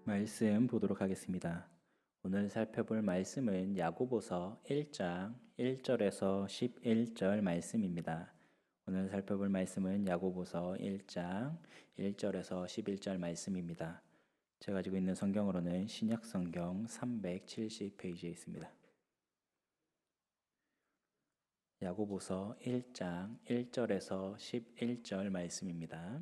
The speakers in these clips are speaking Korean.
말씀 보도록 하겠습니다. 오늘 살펴볼 말씀은 야고보서 1장 1절에서 11절 말씀입니다. 오늘 살펴볼 말씀은 야고보서 1장 1절에서 11절 말씀입니다. 제가 가지고 있는 성경으로는 신약 성경 370페이지에 있습니다. 야고보서 1장 1절에서 11절 말씀입니다.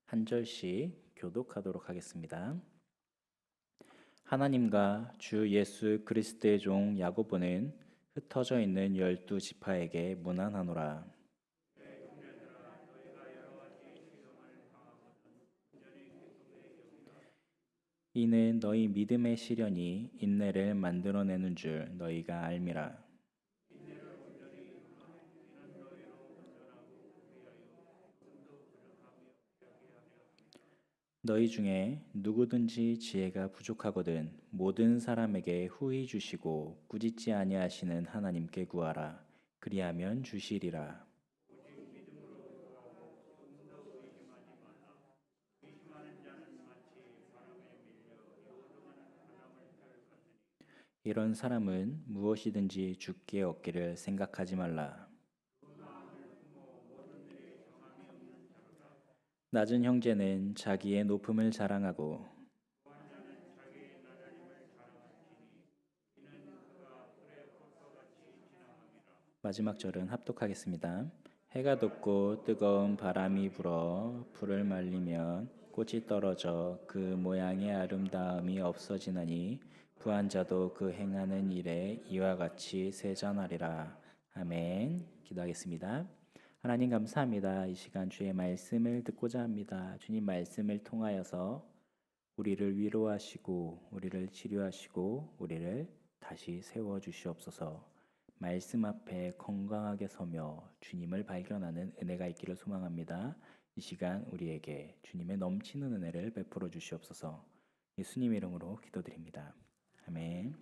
한 절씩 교독하도록 하겠습니다. 하나님과 주 예수 그리스도의 종 야고보는 흩어져 있는 12지파에게 문안하노라. 이는 너희 믿음의 시련이 인내를 만들어내는 줄 너희가 알미라. 너희 중에 누구든지 지혜가 부족하거든 모든 사람에게 후히 주시고 꾸짖지 아니하시는 하나님께 구하라. 그리하면 주시리라. 이런 사람은 무엇이든지 주께 얻기를 생각하지 말라. 낮은 형제는 자기의 높음을 자랑하고 마지막 절은 합독하겠습니다. 해가 돋고 뜨거운 바람이 불어 불을 말리면 꽃이 떨어져 그 모양의 아름다움이 없어지나니 부한 자도 그 행하는 일에 이와 같이 세잔하리라. 아멘. 기도하겠습니다. 하나님 감사합니다. 이 시간 주의 말씀을 듣고자 합니다. 주님 말씀을 통하여서 우리를 위로하시고 우리를 치료하시고 우리를 다시 세워 주시옵소서. 말씀 앞에 건강하게 서며 주님을 발견하는 은혜가 있기를 소망합니다. 이 시간 우리에게 주님의 넘치는 은혜를 베풀어 주시옵소서. 예수님 이름으로 기도드립니다. 아멘.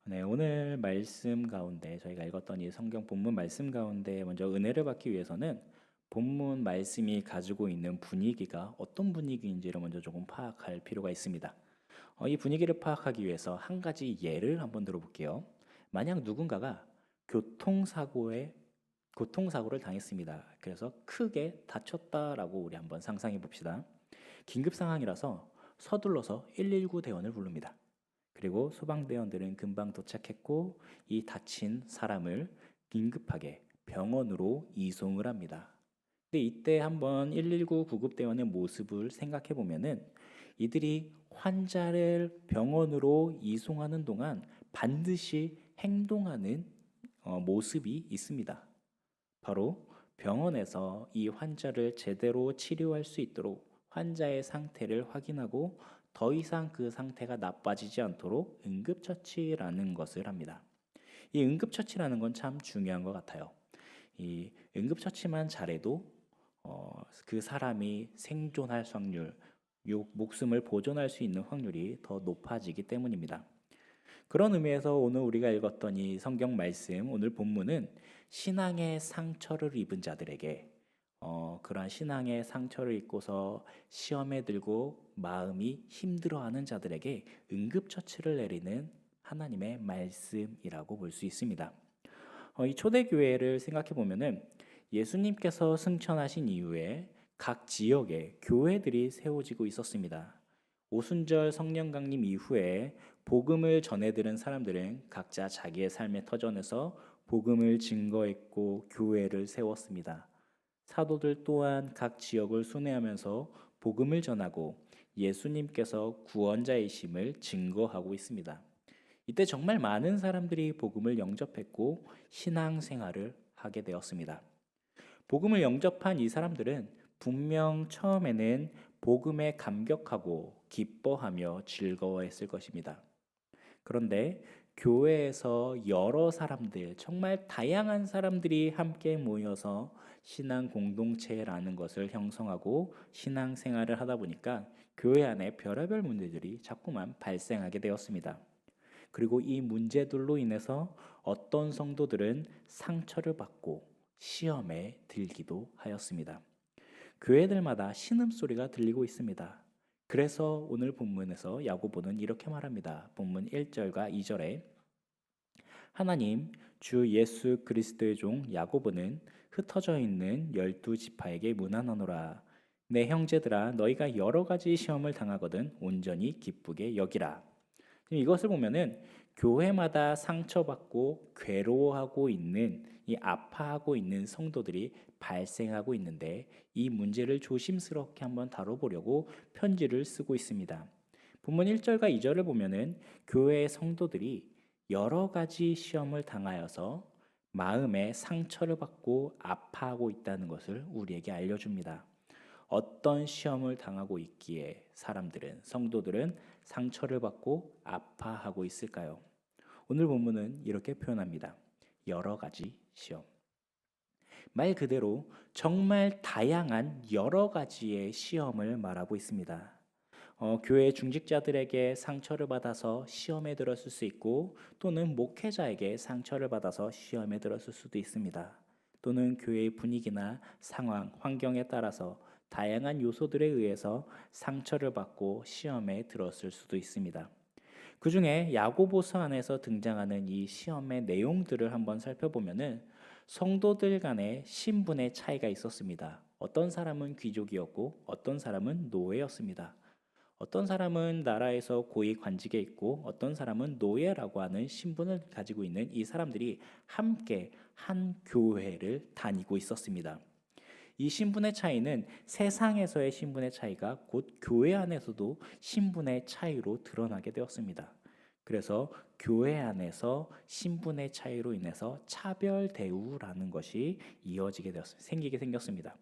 네, 오늘 말씀 가운데 저희가 읽었던 이 성경 본문 말씀 가운데 먼저 은혜를 받기 위해서는 본문 말씀이 가지고 있는 분위기가 어떤 분위기인지를 먼저 조금 파악할 필요가 있습니다. 이 분위기를 파악하기 위해서 한 가지 예를 한번 들어볼게요. 만약 누군가가 교통사고를 당했습니다. 그래서 크게 다쳤다라고 우리 한번 상상해 봅시다. 긴급 상황이라서 서둘러서 119 대원을 부릅니다. 그리고 소방대원들은 금방 도착했고 이 다친 사람을 긴급하게 병원으로 이송을 합니다. 근데 이때 한번 119 구급대원의 모습을 생각해 보면은 이들이 환자를 병원으로 이송하는 동안 반드시 행동하는 모습이 있습니다. 바로 병원에서 이 환자를 제대로 치료할 수 있도록 환자의 상태를 확인하고 더 이상 그 상태가 나빠지지 않도록 응급처치라는 것을 합니다. 이 응급처치라는 건 참 중요한 것 같아요. 이 응급처치만 잘해도 그 사람이 생존할 확률, 목숨을 보존할 수 있는 확률이 더 높아지기 때문입니다. 그런 의미에서 오늘 우리가 읽었던 이 성경 말씀, 오늘 본문은 신앙의 상처를 입은 자들에게 그러한 신앙의 상처를 입고서 시험에 들고 마음이 힘들어하는 자들에게 응급처치를 내리는 하나님의 말씀이라고 볼 수 있습니다. 이 초대교회를 생각해 보면은 예수님께서 승천하신 이후에 각 지역에 교회들이 세워지고 있었습니다. 오순절 성령 강림 이후에 복음을 전해들은 사람들은 각자 자기의 삶의 터전에서 복음을 증거했고 교회를 세웠습니다. 사도들 또한 각 지역을 순회하면서 복음을 전하고 예수님께서 구원자이심을 증거하고 있습니다. 이때 정말 많은 사람들이 복음을 영접했고 신앙생활을 하게 되었습니다. 복음을 영접한 이 사람들은 분명 처음에는 복음에 감격하고 기뻐하며 즐거워했을 것입니다. 그런데 교회에서 여러 사람들, 정말 다양한 사람들이 함께 모여서 신앙 공동체라는 것을 형성하고 신앙생활을 하다 보니까 교회 안에 별의별 문제들이 자꾸만 발생하게 되었습니다. 그리고 이 문제들로 인해서 어떤 성도들은 상처를 받고 시험에 들기도 하였습니다. 교회들마다 신음소리가 들리고 있습니다. 그래서 오늘 본문에서 야고보는 이렇게 말합니다. 본문 1절과 2절에 하나님 주 예수 그리스도의 종 야고보는 흩어져 있는 12지파에게 문안하노라. 내 형제들아 너희가 여러 가지 시험을 당하거든 온전히 기쁘게 여기라. 지금 이것을 보면은 교회마다 상처받고 괴로워하고 있는 이 아파하고 있는 성도들이 발생하고 있는데 이 문제를 조심스럽게 한번 다뤄보려고 편지를 쓰고 있습니다. 본문 1절과 2절을 보면은 교회의 성도들이 여러 가지 시험을 당하여서 마음에 상처를 받고 아파하고 있다는 것을 우리에게 알려줍니다. 어떤 시험을 당하고 있기에 사람들은, 성도들은 상처를 받고 아파하고 있을까요? 오늘 본문은 이렇게 표현합니다. 여러 가지 시험. 말 그대로 정말 다양한 여러 가지의 시험을 말하고 있습니다. 교회 중직자들에게 상처를 받아서 시험에 들었을 수 있고 또는 목회자에게 상처를 받아서 시험에 들었을 수도 있습니다. 또는 교회의 분위기나 상황, 환경에 따라서 다양한 요소들에 의해서 상처를 받고 시험에 들었을 수도 있습니다. 그 중에 야고보서 안에서 등장하는 이 시험의 내용들을 한번 살펴보면은 성도들 간의 신분의 차이가 있었습니다. 어떤 사람은 귀족이었고 어떤 사람은 노예였습니다. 어떤 사람은 나라에서 고위 관직에 있고 어떤 사람은 노예라고 하는 신분을 가지고 있는 이 사람들이 함께 한 교회를 다니고 있었습니다. 이 신분의 차이는 세상에서의 신분의 차이가 곧 교회 안에서도 신분의 차이로 드러나게 되었습니다. 그래서 교회 안에서 신분의 차이로 인해서 차별 대우라는 것이 이어지게 되었습니다. 생기게 생겼습니다.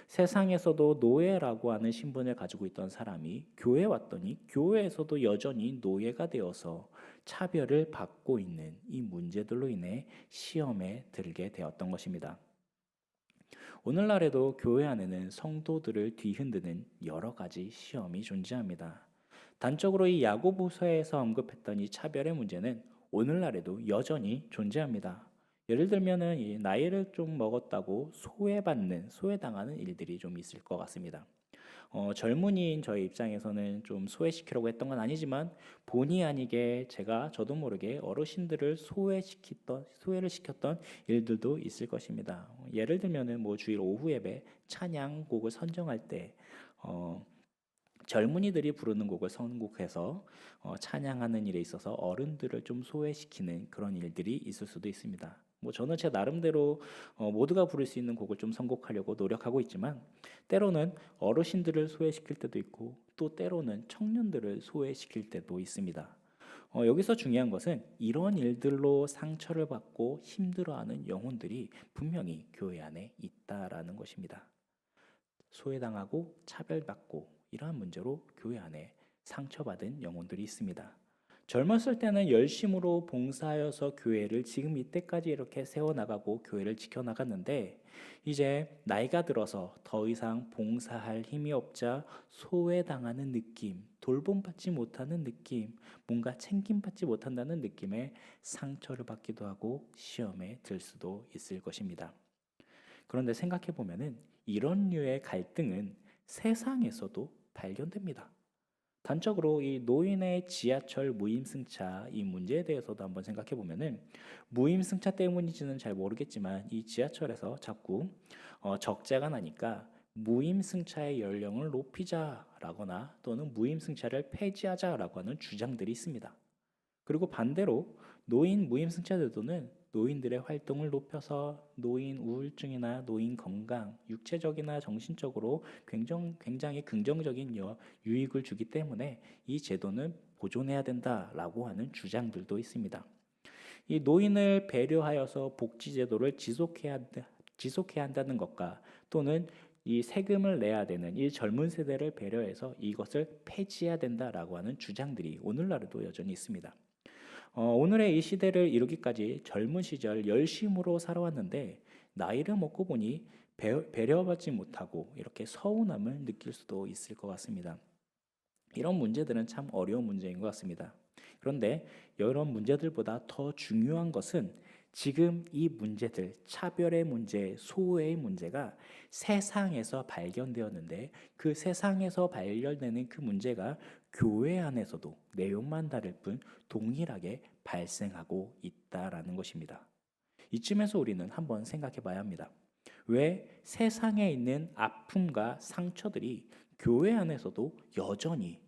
세상에서도 노예라고 하는 신분을 가지고 있던 사람이 교회에 왔더니 교회에서도 여전히 노예가 되어서 차별을 받고 있는 이 문제들로 인해 시험에 들게 되었던 것입니다. 오늘날에도 교회 안에는 성도들을 뒤흔드는 여러 가지 시험이 존재합니다. 단적으로 이 야고보서에서 언급했던 이 차별의 문제는 오늘날에도 여전히 존재합니다. 예를 들면은 이 나이를 좀 먹었다고 소외당하는 일들이 좀 있을 것 같습니다. 젊은이인 저의 입장에서는 좀 소외시키려고 했던 건 아니지만 본의 아니게 저도 모르게 어르신들을 소외를 시켰던 일들도 있을 것입니다. 예를 들면은 뭐 주일 오후 예배 찬양곡을 선정할 때 젊은이들이 부르는 곡을 선곡해서 찬양하는 일에 있어서 어른들을 좀 소외시키는 그런 일들이 있을 수도 있습니다. 뭐 저는 제 나름대로 모두가 부를 수 있는 곡을 좀 선곡하려고 노력하고 있지만 때로는 어르신들을 소외시킬 때도 있고 또 때로는 청년들을 소외시킬 때도 있습니다. 여기서 중요한 것은 이런 일들로 상처를 받고 힘들어하는 영혼들이 분명히 교회 안에 있다라는 것입니다. 소외당하고 차별받고 이러한 문제로 교회 안에 상처받은 영혼들이 있습니다. 젊었을 때는 열심으로 봉사하여서 교회를 지금 이때까지 이렇게 세워나가고 교회를 지켜나갔는데 이제 나이가 들어서 더 이상 봉사할 힘이 없자 소외당하는 느낌, 돌봄받지 못하는 느낌, 뭔가 챙김받지 못한다는 느낌에 상처를 받기도 하고 시험에 들 수도 있을 것입니다. 그런데 생각해 보면은 이런 류의 갈등은 세상에서도 발견됩니다. 단적으로 이 노인의 지하철 무임승차 이 문제에 대해서도 한번 생각해 보면은 무임승차 때문인지는 잘 모르겠지만 이 지하철에서 자꾸 적자가 나니까 무임승차의 연령을 높이자라거나 또는 무임승차를 폐지하자라고 하는 주장들이 있습니다. 그리고 반대로 노인 무임승차제도는 노인들의 활동을 높여서 노인 우울증이나 노인 건강, 육체적이나 정신적으로 굉장히 긍정적인 유익을 주기 때문에 이 제도는 보존해야 된다라고 하는 주장들도 있습니다. 이 노인을 배려하여서 복지제도를 지속해야 한다는 것과 또는 이 세금을 내야 되는 이 젊은 세대를 배려해서 이것을 폐지해야 된다라고 하는 주장들이 오늘날에도 여전히 있습니다. 오늘의 이 시대를 이루기까지 젊은 시절 열심으로 살아왔는데 나이를 먹고 보니 배려받지 못하고 이렇게 서운함을 느낄 수도 있을 것 같습니다. 이런 문제들은 참 어려운 문제인 것 같습니다. 그런데 이런 문제들보다 더 중요한 것은 지금 이 문제들, 차별의 문제, 소외의 문제가 세상에서 발견되었는데 그 세상에서 발견되는 그 문제가 교회 안에서도 내용만 다를 뿐 동일하게 발생하고 있다라는 것입니다. 이쯤에서 우리는 한번 생각해 봐야 합니다. 왜 세상에 있는 아픔과 상처들이 교회 안에서도 여전히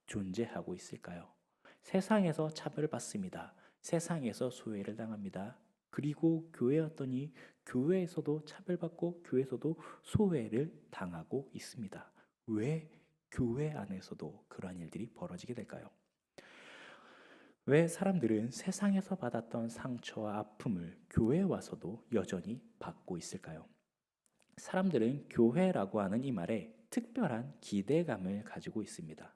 존재하고 있을까요? 세상에서 차별받습니다. 세상에서 소외를 당합니다. 그리고 교회 왔더니 교회에서도 차별받고 교회에서도 소외를 당하고 있습니다. 왜 교회 안에서도 그러한 일들이 벌어지게 될까요? 왜 사람들은 세상에서 받았던 상처와 아픔을 교회에 와서도 여전히 받고 있을까요? 사람들은 교회라고 하는 이 말에 특별한 기대감을 가지고 있습니다.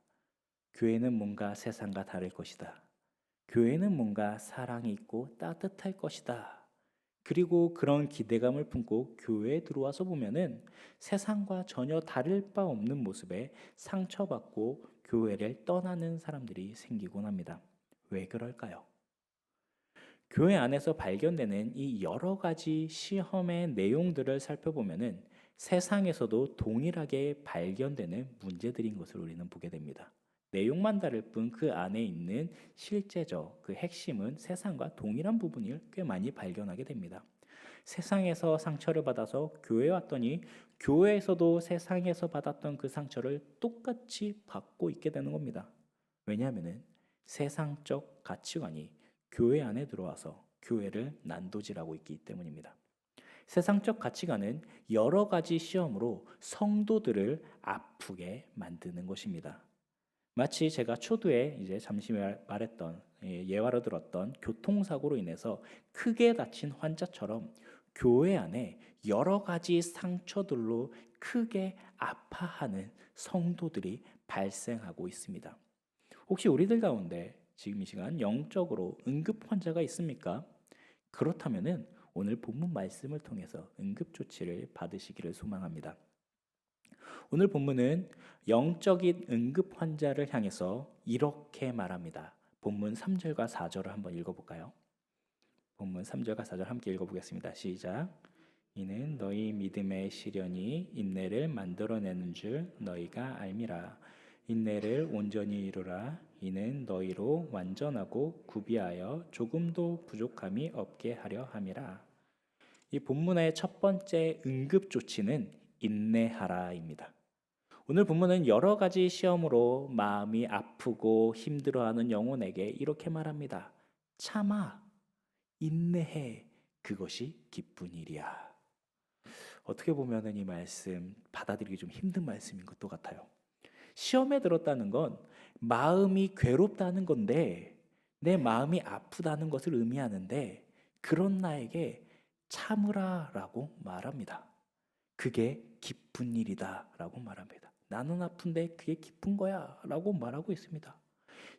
교회는 뭔가 세상과 다를 것이다. 교회는 뭔가 사랑이 있고 따뜻할 것이다. 그리고 그런 기대감을 품고 교회에 들어와서 보면은 세상과 전혀 다를 바 없는 모습에 상처받고 교회를 떠나는 사람들이 생기곤 합니다. 왜 그럴까요? 교회 안에서 발견되는 이 여러 가지 시험의 내용들을 살펴보면은 세상에서도 동일하게 발견되는 문제들인 것을 우리는 보게 됩니다. 내용만 다를 뿐 그 안에 있는 실제적 그 핵심은 세상과 동일한 부분을 꽤 많이 발견하게 됩니다. 세상에서 상처를 받아서 교회에 왔더니 교회에서도 세상에서 받았던 그 상처를 똑같이 받고 있게 되는 겁니다. 왜냐하면 세상적 가치관이 교회 안에 들어와서 교회를 난도질하고 있기 때문입니다. 세상적 가치관은 여러 가지 시험으로 성도들을 아프게 만드는 것입니다. 마치 제가 초두에 이제 잠시 말했던 예화로 들었던 교통사고로 인해서 크게 다친 환자처럼 교회 안에 여러 가지 상처들로 크게 아파하는 성도들이 발생하고 있습니다. 혹시 우리들 가운데 지금 이 시간 영적으로 응급 환자가 있습니까? 그렇다면은 오늘 본문 말씀을 통해서 응급 조치를 받으시기를 소망합니다. 오늘 본문은 영적인 응급 환자를 향해서 이렇게 말합니다. 본문 3절과 4절을 한번 읽어볼까요? 본문 3절과 4절 함께 읽어보겠습니다. 시작. 이는 너희 믿음의 시련이 인내를 만들어내는 줄 너희가 알미라. 인내를 온전히 이루라. 이는 너희로 완전하고 구비하여 조금도 부족함이 없게 하려 함이라. 이 본문의 첫 번째 응급 조치는 인내하라입니다. 오늘 본문은 여러 가지 시험으로 마음이 아프고 힘들어하는 영혼에게 이렇게 말합니다. 참아, 인내해, 그것이 기쁜 일이야. 어떻게 보면 이 말씀 받아들이기 좀 힘든 말씀인 것도 같아요. 시험에 들었다는 건 마음이 괴롭다는 건데 내 마음이 아프다는 것을 의미하는데 그런 나에게 참으라라고 말합니다. 그게 기쁜 일이다라고 말합니다. 나는 아픈데 그게 기쁜 거야 라고 말하고 있습니다.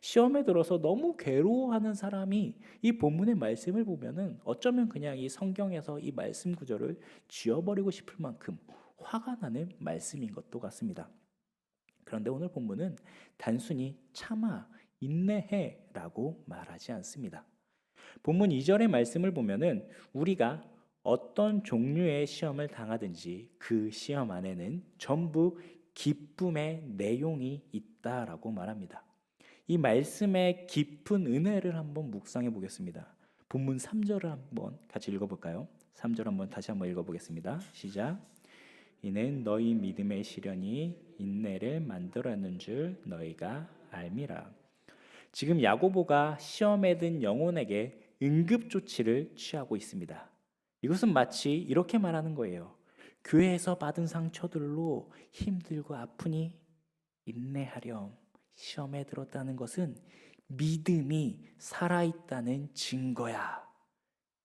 시험에 들어서 너무 괴로워하는 사람이 이 본문의 말씀을 보면은 어쩌면 그냥 이 성경에서 이 말씀 구절을 지워버리고 싶을 만큼 화가 나는 말씀인 것도 같습니다. 그런데 오늘 본문은 단순히 참아, 인내해 라고 말하지 않습니다. 본문 2절의 말씀을 보면은 우리가 어떤 종류의 시험을 당하든지 그 시험 안에는 전부 기쁨의 내용이 있다라고 말합니다. 이 말씀의 깊은 은혜를 한번 묵상해 보겠습니다. 본문 3절을 한번 같이 읽어볼까요? 3절 한번 다시 한번 읽어보겠습니다. 시작. 이는 너희 믿음의 시련이 인내를 만들어내는 줄 너희가 알미라. 지금 야고보가 시험에 든 영혼에게 응급조치를 취하고 있습니다. 이것은 마치 이렇게 말하는 거예요. 교회에서 받은 상처들로 힘들고 아프니 인내하렴. 시험에 들었다는 것은 믿음이 살아있다는 증거야.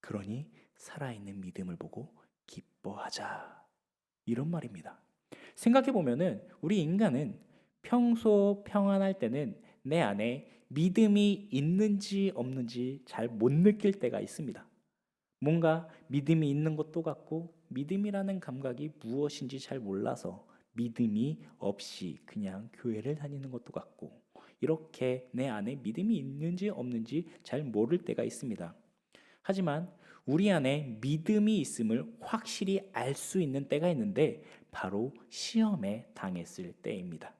그러니 살아있는 믿음을 보고 기뻐하자. 이런 말입니다. 생각해 보면은 우리 인간은 평소 평안할 때는 내 안에 믿음이 있는지 없는지 잘 못 느낄 때가 있습니다. 뭔가 믿음이 있는 것도 같고 믿음이라는 감각이 무엇인지 잘 몰라서 믿음이 없이 그냥 교회를 다니는 것도 같고 이렇게 내 안에 믿음이 있는지 없는지 잘 모를 때가 있습니다. 하지만 우리 안에 믿음이 있음을 확실히 알 수 있는 때가 있는데 바로 시험에 당했을 때입니다.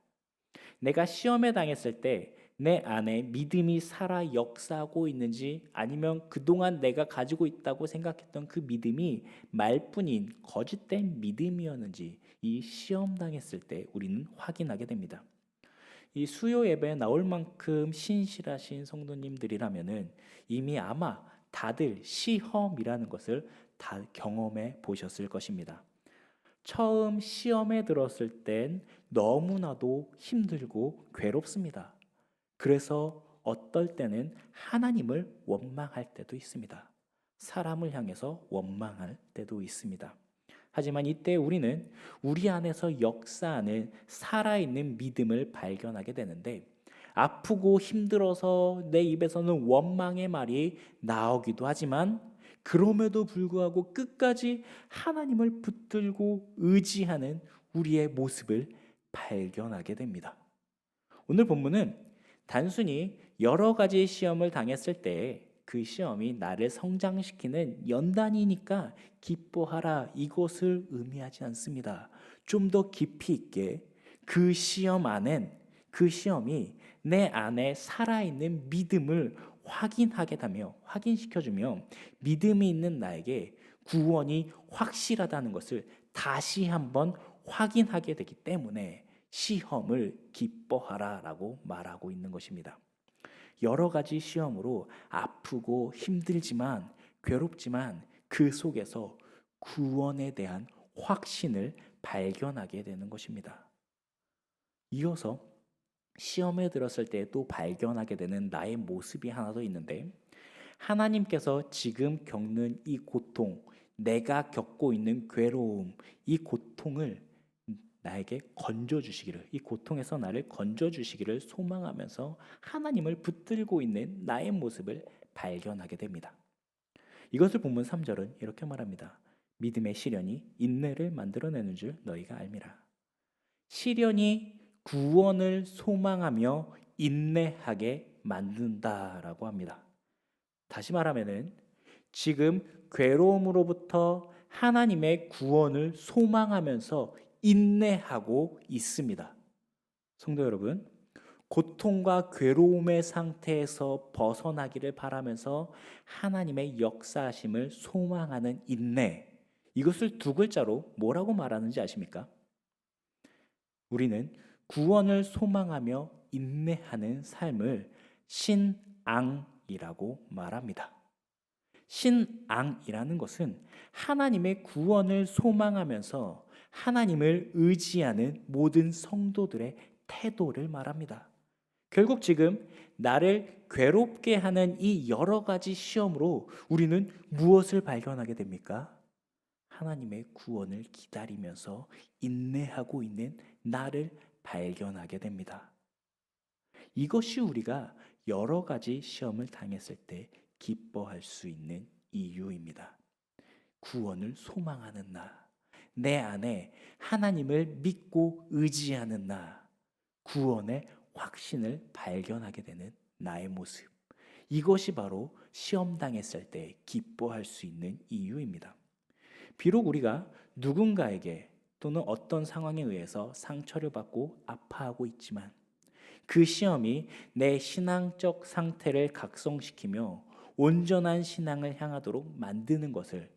내가 시험에 당했을 때 내 안에 믿음이 살아 역사하고 있는지 아니면 그동안 내가 가지고 있다고 생각했던 그 믿음이 말뿐인 거짓된 믿음이었는지 이 시험 당했을 때 우리는 확인하게 됩니다. 이 수요 예배에 나올 만큼 신실하신 성도님들이라면은 이미 아마 다들 시험이라는 것을 다 경험해 보셨을 것입니다. 처음 시험에 들었을 땐 너무나도 힘들고 괴롭습니다. 그래서 어떨 때는 하나님을 원망할 때도 있습니다. 사람을 향해서 원망할 때도 있습니다. 하지만 이때 우리는 우리 안에서 역사하는 살아있는 믿음을 발견하게 되는데 아프고 힘들어서 내 입에서는 원망의 말이 나오기도 하지만 그럼에도 불구하고 끝까지 하나님을 붙들고 의지하는 우리의 모습을 발견하게 됩니다. 오늘 본문은 단순히 여러 가지 시험을 당했을 때 그 시험이 나를 성장시키는 연단이니까 기뻐하라 이것을 의미하지 않습니다. 좀 더 깊이 있게 그 시험 안엔 그 시험이 내 안에 살아있는 믿음을 확인하게 되며 확인시켜주며 믿음이 있는 나에게 구원이 확실하다는 것을 다시 한번 확인하게 되기 때문에 시험을 기뻐하라라고 말하고 있는 것입니다. 여러 가지 시험으로 아프고 힘들지만 괴롭지만 그 속에서 구원에 대한 확신을 발견하게 되는 것입니다. 이어서 시험에 들었을 때 또 발견하게 되는 나의 모습이 하나 더 있는데 하나님께서 지금 겪는 이 고통, 내가 겪고 있는 괴로움, 이 고통을 나에게 건져주시기를, 이 고통에서 나를 건져주시기를 소망하면서 하나님을 붙들고 있는 나의 모습을 발견하게 됩니다. 이것을 본문 3절은 이렇게 말합니다. 믿음의 시련이 인내를 만들어내는 줄 너희가 알미라. 시련이 구원을 소망하며 인내하게 만든다라고 합니다. 다시 말하면은 지금 괴로움으로부터 하나님의 구원을 소망하면서 인내하고 있습니다. 성도 여러분, 고통과 괴로움의 상태에서 벗어나기를 바라면서 하나님의 역사하심을 소망하는 인내, 이것을 두 글자로 뭐라고 말하는지 아십니까? 우리는 구원을 소망하며 인내하는 삶을 신앙이라고 말합니다. 신앙이라는 것은 하나님의 구원을 소망하면서 하나님을 의지하는 모든 성도들의 태도를 말합니다. 결국 지금 나를 괴롭게 하는 이 여러 가지 시험으로 우리는 무엇을 발견하게 됩니까? 하나님의 구원을 기다리면서 인내하고 있는 나를 발견하게 됩니다. 이것이 우리가 여러 가지 시험을 당했을 때 기뻐할 수 있는 이유입니다. 구원을 소망하는 나, 내 안에 하나님을 믿고 의지하는 나, 구원의 확신을 발견하게 되는 나의 모습. 이것이 바로 시험 당했을 때 기뻐할 수 있는 이유입니다. 비록 우리가 누군가에게 또는 어떤 상황에 의해서 상처를 받고 아파하고 있지만 그 시험이 내 신앙적 상태를 각성시키며 온전한 신앙을 향하도록 만드는 것을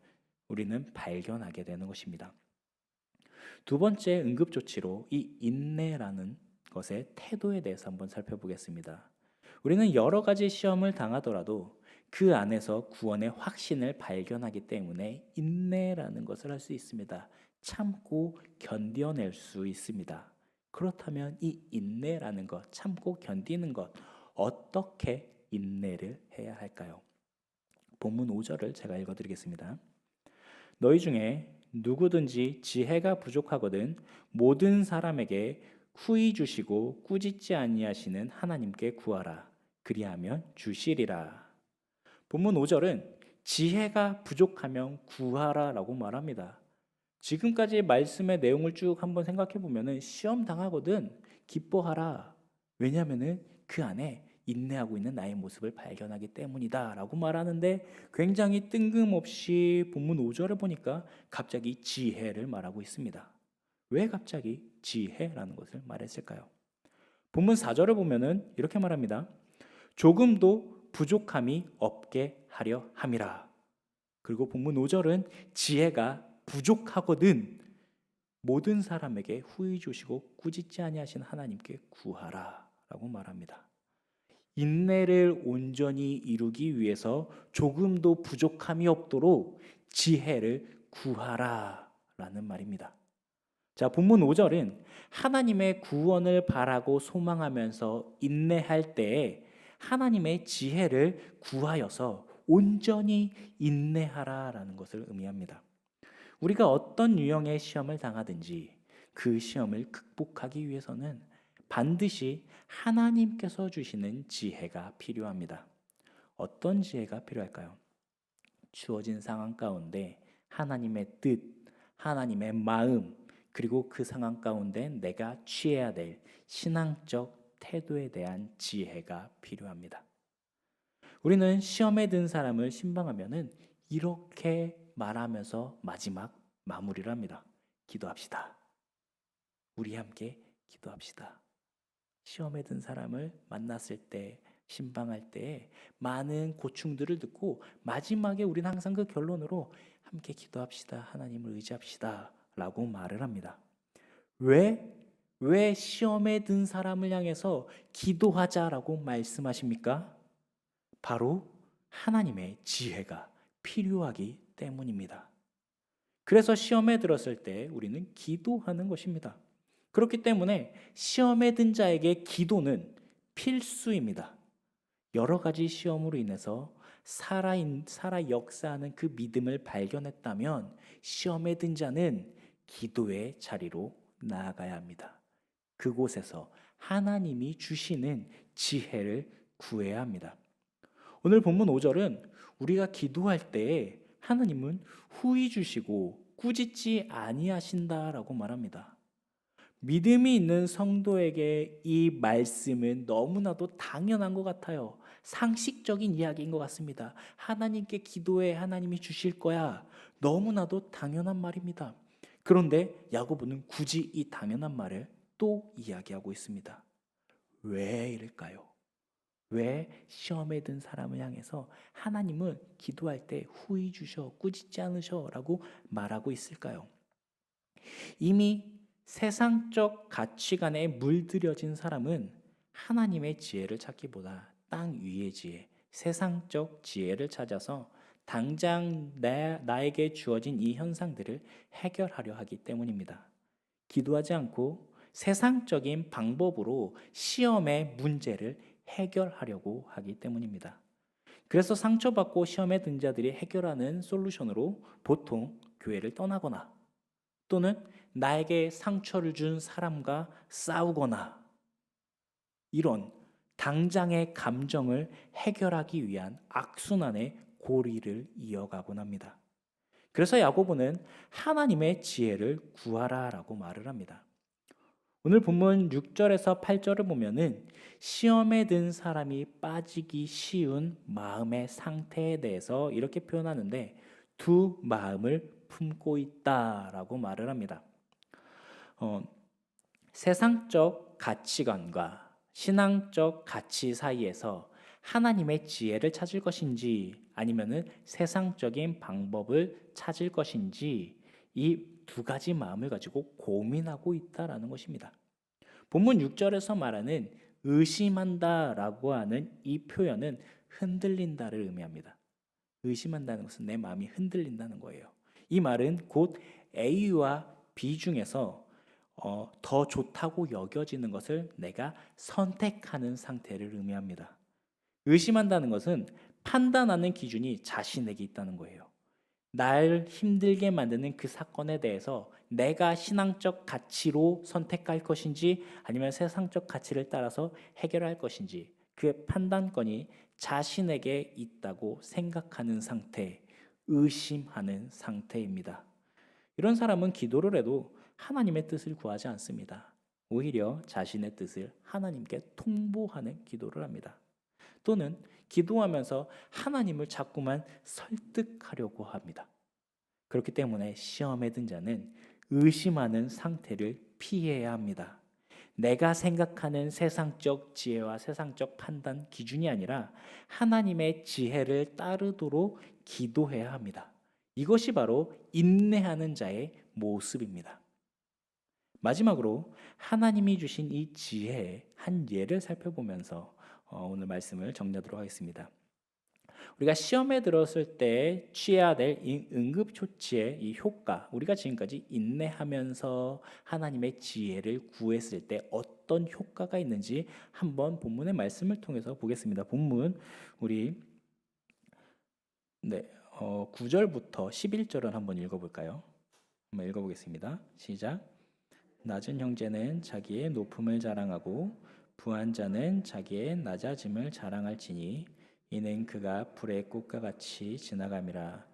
우리는 발견하게 되는 것입니다. 두 번째 응급조치로 이 인내라는 것의 태도에 대해서 한번 살펴보겠습니다. 우리는 여러 가지 시험을 당하더라도 그 안에서 구원의 확신을 발견하기 때문에 인내라는 것을 할 수 있습니다. 참고 견뎌낼 수 있습니다. 그렇다면 이 인내라는 것, 참고 견디는 것, 어떻게 인내를 해야 할까요? 본문 5절을 제가 읽어드리겠습니다. 너희 중에 누구든지 지혜가 부족하거든 모든 사람에게 후히 주시고 꾸짖지 아니하시는 하나님께 구하라. 그리하면 주시리라. 본문 5절은 지혜가 부족하면 구하라라고 말합니다. 지금까지 말씀의 내용을 쭉 한번 생각해 보면은 시험 당하거든 기뻐하라. 왜냐하면은 그 안에 인내하고 있는 나의 모습을 발견하기 때문이다 라고 말하는데, 굉장히 뜬금없이 본문 5절을 보니까 갑자기 지혜를 말하고 있습니다. 왜 갑자기 지혜라는 것을 말했을까요? 본문 4절을 보면은 이렇게 말합니다. 조금도 부족함이 없게 하려 함이라. 그리고 본문 5절은 지혜가 부족하거든 모든 사람에게 후히 주시고 꾸짖지 아니하신 하나님께 구하라 라고 말합니다. 인내를 온전히 이루기 위해서 조금도 부족함이 없도록 지혜를 구하라 라는 말입니다. 자, 본문 5절은 하나님의 구원을 바라고 소망하면서 인내할 때에 하나님의 지혜를 구하여서 온전히 인내하라 라는 것을 의미합니다. 우리가 어떤 유형의 시험을 당하든지 그 시험을 극복하기 위해서는 반드시 하나님께서 주시는 지혜가 필요합니다. 어떤 지혜가 필요할까요? 주어진 상황 가운데 하나님의 뜻, 하나님의 마음, 그리고 그 상황 가운데 내가 취해야 될 신앙적 태도에 대한 지혜가 필요합니다. 우리는 시험에 든 사람을 신방하면은 이렇게 말하면서 마지막 마무리를 합니다. 기도합시다. 우리 함께 기도합시다. 시험에 든 사람을 만났을 때, 신방할 때 많은 고충들을 듣고 마지막에 우리는 항상 그 결론으로 함께 기도합시다. 하나님을 의지합시다. 라고 말을 합니다. 왜 시험에 든 사람을 향해서 기도하자라고 말씀하십니까? 바로 하나님의 지혜가 필요하기 때문입니다. 그래서 시험에 들었을 때 우리는 기도하는 것입니다. 그렇기 때문에 시험에 든 자에게 기도는 필수입니다. 여러 가지 시험으로 인해서 살아 역사하는 그 믿음을 발견했다면 시험에 든 자는 기도의 자리로 나아가야 합니다. 그곳에서 하나님이 주시는 지혜를 구해야 합니다. 오늘 본문 5절은 우리가 기도할 때 하나님은 후히 주시고 꾸짖지 아니하신다라고 말합니다. 믿음이 있는 성도에게 이 말씀은 너무나도 당연한 것 같아요. 상식적인 이야기인 것 같습니다. 하나님께 기도해, 하나님이 주실 거야. 너무나도 당연한 말입니다. 그런데 야고보는 굳이 이 당연한 말을 또 이야기하고 있습니다. 왜 이럴까요? 왜 시험에 든 사람을 향해서 하나님은 기도할 때 후히 주셔, 꾸짖지 않으셔 라고 말하고 있을까요? 이미 세상적 가치관에 물들여진 사람은 하나님의 지혜를 찾기보다 땅 위의 지혜, 세상적 지혜를 찾아서 당장 나에게 주어진 이 현상들을 해결하려 하기 때문입니다. 기도하지 않고 세상적인 방법으로 시험의 문제를 해결하려고 하기 때문입니다. 그래서 상처받고 시험에 든 자들이 해결하는 솔루션으로 보통 교회를 떠나거나 또는 나에게 상처를 준 사람과 싸우거나 이런 당장의 감정을 해결하기 위한 악순환의 고리를 이어가곤 합니다. 그래서 야고보는 하나님의 지혜를 구하라라고 말을 합니다. 오늘 본문 6절에서 8절을 보면은 시험에 든 사람이 빠지기 쉬운 마음의 상태에 대해서 이렇게 표현하는데 두 마음을 품고 있다라고 말을 합니다. 세상적 가치관과 신앙적 가치 사이에서 하나님의 지혜를 찾을 것인지 아니면은 세상적인 방법을 찾을 것인지 이 두 가지 마음을 가지고 고민하고 있다라는 것입니다. 본문 6절에서 말하는 의심한다라고 하는 이 표현은 흔들린다를 의미합니다. 의심한다는 것은 내 마음이 흔들린다는 거예요. 이 말은 곧 A와 B 중에서 더 좋다고 여겨지는 것을 내가 선택하는 상태를 의미합니다. 의심한다는 것은 판단하는 기준이 자신에게 있다는 거예요. 날 힘들게 만드는 그 사건에 대해서 내가 신앙적 가치로 선택할 것인지 아니면 세상적 가치를 따라서 해결할 것인지 그 판단권이 자신에게 있다고 생각하는 상태, 의심하는 상태입니다. 이런 사람은 기도를 해도 하나님의 뜻을 구하지 않습니다. 오히려 자신의 뜻을 하나님께 통보하는 기도를 합니다. 또는 기도하면서 하나님을 자꾸만 설득하려고 합니다. 그렇기 때문에 시험에 든 자는 의심하는 상태를 피해야 합니다. 내가 생각하는 세상적 지혜와 세상적 판단 기준이 아니라 하나님의 지혜를 따르도록 기도해야 합니다. 이것이 바로 인내하는 자의 모습입니다. 마지막으로 하나님이 주신 이 지혜의 한 예를 살펴보면서 오늘 말씀을 정리하도록 하겠습니다. 우리가 시험에 들었을 때 취해야 될 이 응급조치의 이 효과, 우리가 지금까지 인내하면서 하나님의 지혜를 구했을 때 어떤 효과가 있는지 한번 본문의 말씀을 통해서 보겠습니다. 본문 우리 9절부터 11절을 한번 읽어볼까요? 한번 읽어보겠습니다. 시작. 낮은 형제는 자기의 높음을 자랑하고 부한 자는 자기의 낮아짐을 자랑할지니 이는 그가 불의 꽃과 같이 지나감이라.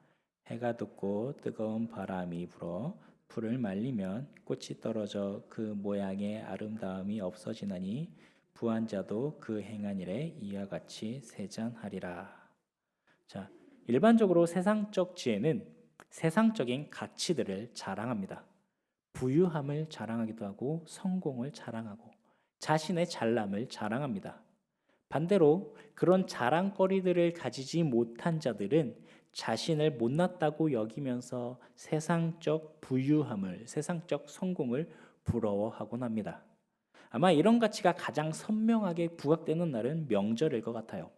해가 돋고 뜨거운 바람이 불어 풀을 말리면 꽃이 떨어져 그 모양의 아름다움이 없어지나니 부한 자도 그 행한 일에 이와 같이 세잔하리라. 자, 일반적으로 세상적 지혜는 세상적인 가치들을 자랑합니다. 부유함을 자랑하기도 하고 성공을 자랑하고 자신의 잘남을 자랑합니다. 반대로 그런 자랑거리들을 가지지 못한 자들은 자신을 못났다고 여기면서 세상적 부유함을, 세상적 성공을 부러워하곤 합니다. 아마 이런 가치가 가장 선명하게 부각되는 날은 명절일 것 같아요.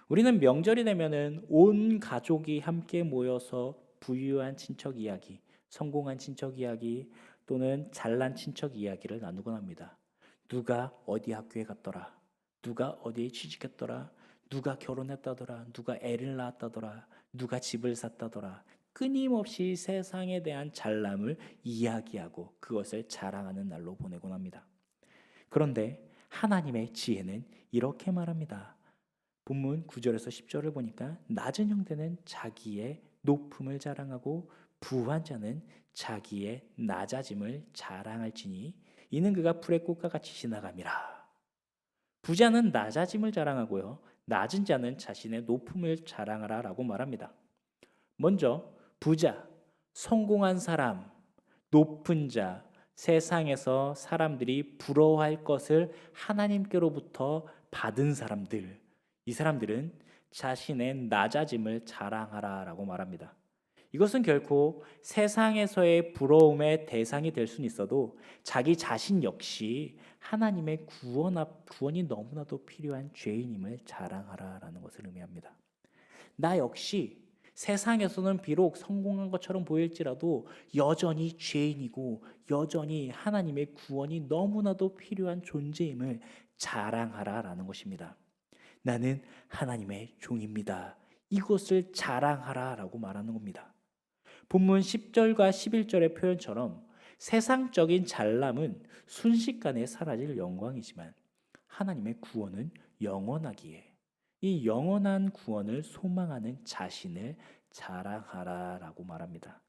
우리는 명절이 되면은 온 가족이 함께 모여서 부유한 친척 이야기, 성공한 친척 이야기 또는 잘난 친척 이야기를 나누곤 합니다. 누가 어디 학교에 갔더라, 누가 어디에 취직했더라, 누가 결혼했다더라, 누가 애를 낳았다더라, 누가 집을 샀다더라. 끊임없이 세상에 대한 잘남을 이야기하고 그것을 자랑하는 날로 보내곤 합니다. 그런데 하나님의 지혜는 이렇게 말합니다. 본문 9절에서 10절을 보니까 낮은 형제는 자기의 높음을 자랑하고 부한 자는 자기의 낮아짐을 자랑할지니 이는 그가 풀의 꽃과 같이 지나감이라. 부자는 낮아짐을 자랑하고요, 낮은 자는 자신의 높음을 자랑하라 라고 말합니다. 먼저 부자, 성공한 사람, 높은 자, 세상에서 사람들이 부러워할 것을 하나님께로부터 받은 사람들, 이 사람들은 자신의 낮아짐을 자랑하라 라고 말합니다. 이것은 결코 세상에서의 부러움의 대상이 될 수는 있어도 자기 자신 역시 하나님의 구원이 너무나도 필요한 죄인임을 자랑하라라는 것을 의미합니다. 나 역시 세상에서는 비록 성공한 것처럼 보일지라도 여전히 죄인이고 여전히 하나님의 구원이 너무나도 필요한 존재임을 자랑하라라는 것입니다. 나는 하나님의 종입니다. 이것을 자랑하라라고 말하는 겁니다. 본문 10절과 11절의 표현처럼 세상적인 잘남은 순식간에 사라질 영광이지만 하나님의 구원은 영원하기에 이 영원한 구원을 소망하는 자신을 자랑하라라고 말합니다.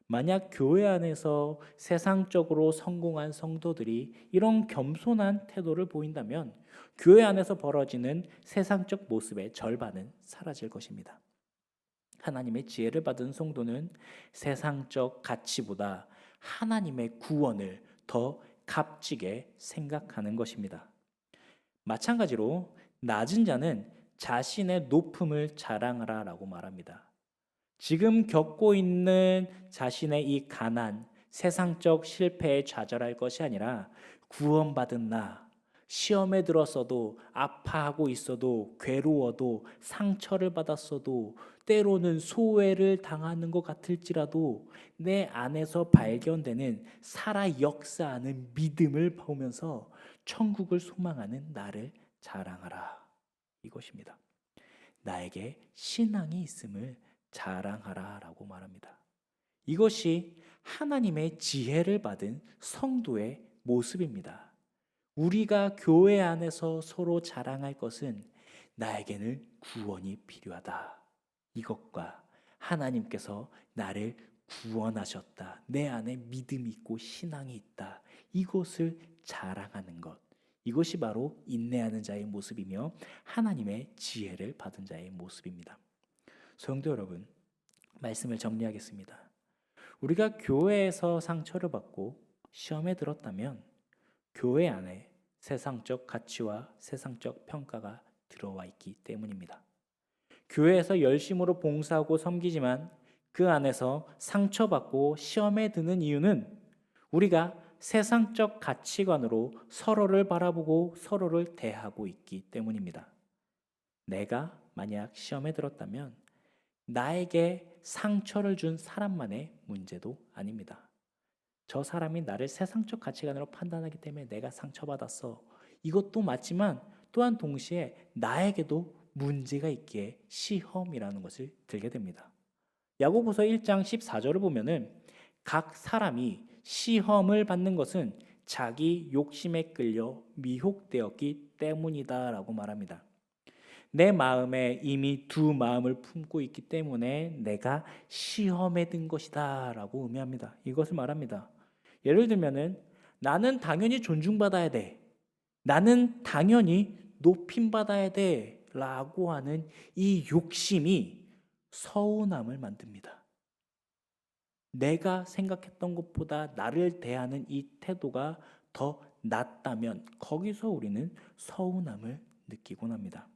만약 교회 안에서 세상적으로 성공한 성도들이 이런 겸손한 태도를 보인다면 교회 안에서 벌어지는 세상적 모습의 절반은 사라질 것입니다. 하나님의 지혜를 받은 성도는 세상적 가치보다 하나님의 구원을 더 값지게 생각하는 것입니다. 마찬가지로 낮은 자는 자신의 높음을 자랑하라 라고 말합니다. 지금 겪고 있는 자신의 이 가난, 세상적 실패에 좌절할 것이 아니라 구원받은 나, 시험에 들었어도 아파하고 있어도 괴로워도 상처를 받았어도 때로는 소외를 당하는 것 같을지라도 내 안에서 발견되는 살아 역사하는 믿음을 보면서 천국을 소망하는 나를 자랑하라. 이것입니다. 나에게 신앙이 있음을 자랑하라 라고 말합니다. 이것이 하나님의 지혜를 받은 성도의 모습입니다. 우리가 교회 안에서 서로 자랑할 것은 나에게는 구원이 필요하다. 이것과 하나님께서 나를 구원하셨다. 내 안에 믿음이 있고 신앙이 있다. 이것을 자랑하는 것. 이것이 바로 인내하는 자의 모습이며 하나님의 지혜를 받은 자의 모습입니다. 성도 여러분, 말씀을 정리하겠습니다. 우리가 교회에서 상처를 받고 시험에 들었다면 교회 안에 세상적 가치와 세상적 평가가 들어와 있기 때문입니다. 교회에서 열심으로 봉사하고 섬기지만 그 안에서 상처받고 시험에 드는 이유는 우리가 세상적 가치관으로 서로를 바라보고 서로를 대하고 있기 때문입니다. 내가 만약 시험에 들었다면 나에게 상처를 준 사람만의 문제도 아닙니다. 저 사람이 나를 세상적 가치관으로 판단하기 때문에 내가 상처받았어. 이것도 맞지만 또한 동시에 나에게도 문제가 있기에 시험이라는 것을 들게 됩니다. 야고보서 1장 14절을 보면은 각 사람이 시험을 받는 것은 자기 욕심에 끌려 미혹되었기 때문이다라고 말합니다. 내 마음에 이미 두 마음을 품고 있기 때문에 내가 시험에 든 것이다라고 의미합니다. 이것을 말합니다. 예를 들면은 나는 당연히 존중받아야 돼. 나는 당연히 높임받아야 돼. 라고 하는 이 욕심이 서운함을 만듭니다. 내가 생각했던 것보다 나를 대하는 이 태도가 더 낫다면 거기서 우리는 서운함을 느끼곤 합니다.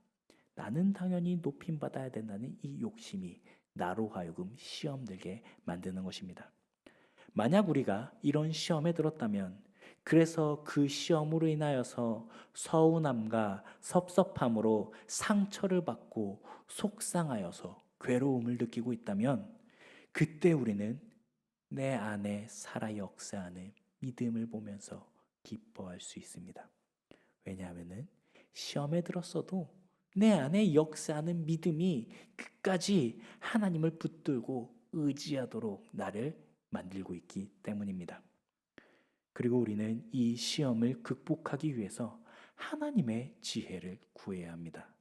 나는 당연히 높임받아야 된다는 이 욕심이 나로 하여금 시험 들게 만드는 것입니다. 만약 우리가 이런 시험에 들었다면 그래서 그 시험으로 인하여서 서운함과 섭섭함으로 상처를 받고 속상하여서 괴로움을 느끼고 있다면 그때 우리는 내 안에 살아 역사하는 믿음을 보면서 기뻐할 수 있습니다. 왜냐하면 시험에 들었어도 내 안에 역사하는 믿음이 끝까지 하나님을 붙들고 의지하도록 나를 만들고 있기 때문입니다. 그리고 우리는 이 시험을 극복하기 위해서 하나님의 지혜를 구해야 합니다.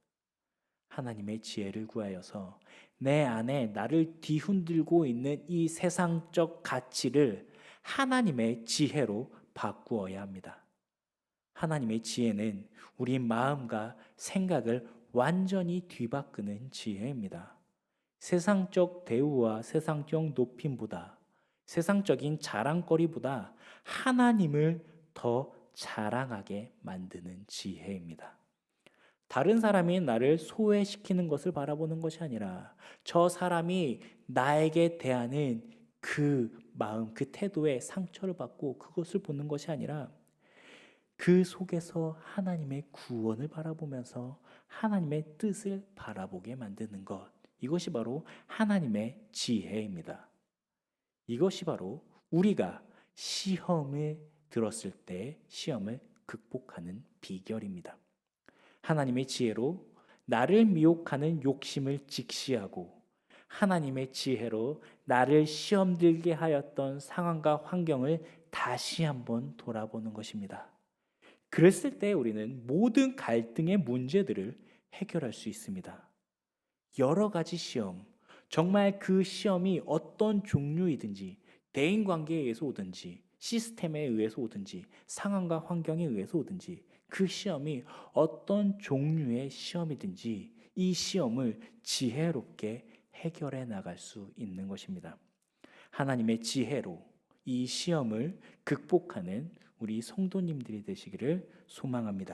하나님의 지혜를 구하여서 내 안에 나를 뒤흔들고 있는 이 세상적 가치를 하나님의 지혜로 바꾸어야 합니다. 하나님의 지혜는 우리 마음과 생각을 완전히 뒤바꾸는 지혜입니다. 세상적 대우와 세상적 높임보다 세상적인 자랑거리보다 하나님을 더 자랑하게 만드는 지혜입니다. 다른 사람이 나를 소외시키는 것을 바라보는 것이 아니라 저 사람이 나에게 대하는 그 마음, 그 태도에 상처를 받고 그것을 보는 것이 아니라 그 속에서 하나님의 구원을 바라보면서 하나님의 뜻을 바라보게 만드는 것. 이것이 바로 하나님의 지혜입니다. 이것이 바로 우리가 시험에 들었을 때 시험을 극복하는 비결입니다. 하나님의 지혜로 나를 미혹하는 욕심을 직시하고 하나님의 지혜로 나를 시험 들게 하였던 상황과 환경을 다시 한번 돌아보는 것입니다. 그랬을 때 우리는 모든 갈등의 문제들을 해결할 수 있습니다. 여러 가지 시험, 정말 그 시험이 어떤 종류이든지 대인관계에 의해서 오든지 시스템에 의해서 오든지 상황과 환경에 의해서 오든지 그 시험이 어떤 종류의 시험이든지 이 시험을 지혜롭게 해결해 나갈 수 있는 것입니다. 하나님의 지혜로 이 시험을 극복하는 우리 성도님들이 되시기를 소망합니다.